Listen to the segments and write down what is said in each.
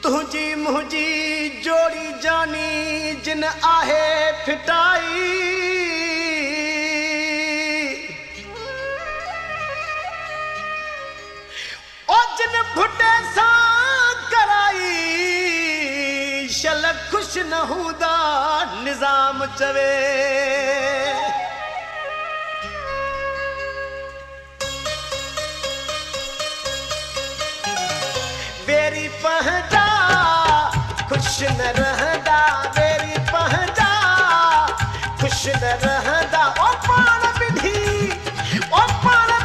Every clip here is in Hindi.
तुझी मुझी जोड़ी जानी जिन आहे फिटाई ओ जिन भुटे सां कराई शल खुश न हूंदा निज़ाम चवे बेरी पहदा खुश न रहंदा बेरी पहदा खुश न रहंदा ओ पाण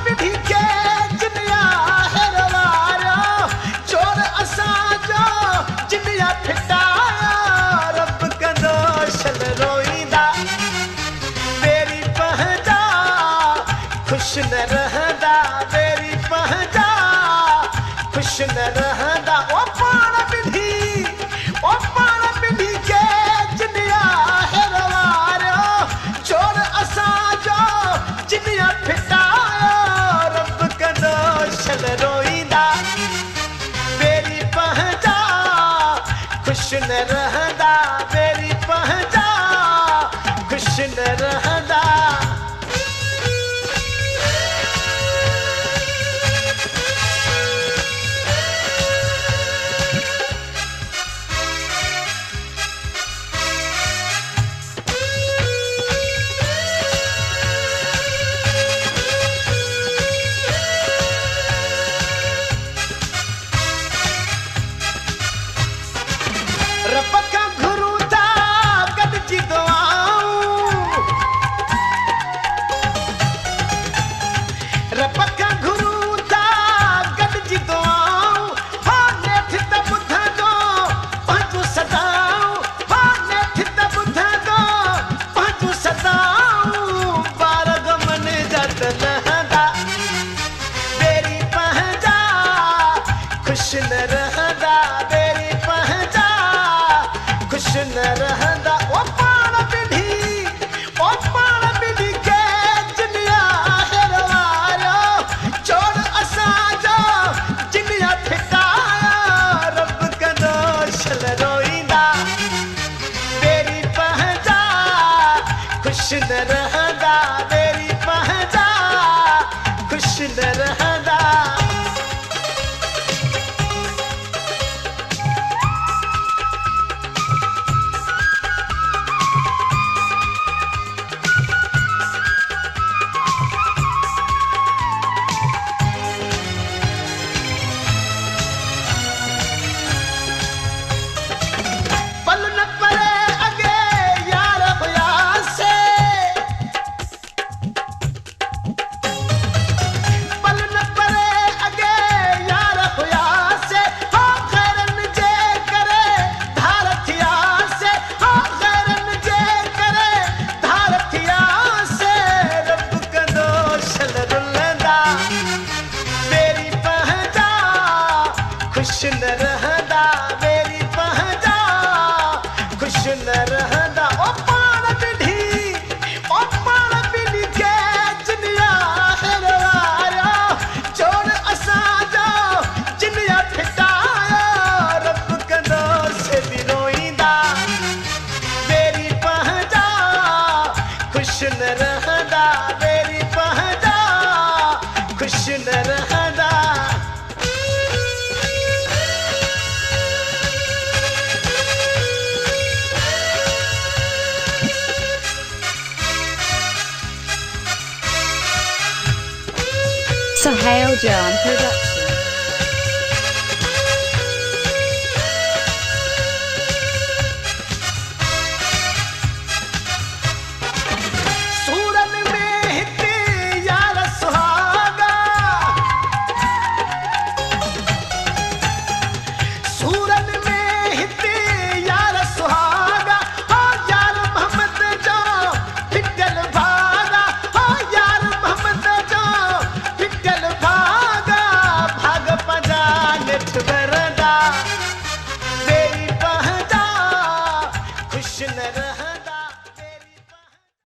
विधी के जिनिया हेरवारियो चोर असांजो जिनिया फिटाया रब कंदो शल रोईंदा बेरी पहदा खुश न रहंदा बेरी पहदा खुश न रहंदा ओ पाण विधी के जिनिया हेरवारियो चोर असांजो जिनिया फिटायो रब कंदो शल रोईंदा बेरी पहदा खुश न रहंदा बेरी पहदा खुश न रहंदा रब खां घुरूं था गॾिजी दुआऊं रब खां घुरूं था गॾिजी दुआऊं हो नेठ त ॿुधंदो पंहिंजो सदाऊं हो नेठ त ॿुधंदो पंहिंजो सदाऊं ॿार गमन जा त लहंदा बेरी पहंदा खुश न रहंदा बेरी पहंदा खुश न रहंदा ओ पाण विधी के जिनिया हेरवारियो चोर असांजो जिनिया फिटाया रब कंदो शल रोईंदा बेरी पहंदा खुश न रहंदा बेरी पहंदा खुश न रहंदा पल न परे अगे यार हुयासे पल न परे अगे यार हुयासे हो ख़ैरन जे करे धार थियासे हो ख़ैरन जे करे धार थियासे रब कंदो शल रुलंदा बेरी पहंदा खुश न रहंदा बेरी पहंदा खुश न रहंदा ओ पाण विधी के जिनिया हेरवारियो चोर असांजो जिनिया फिटायो रब कंदो से बि रोईंदा बेरी पहंदा खुश न रहंदा बेरी पहंदा खुश न रहंदा Sohail Jan Production. सूरन में हिते यार सुहागा सूरन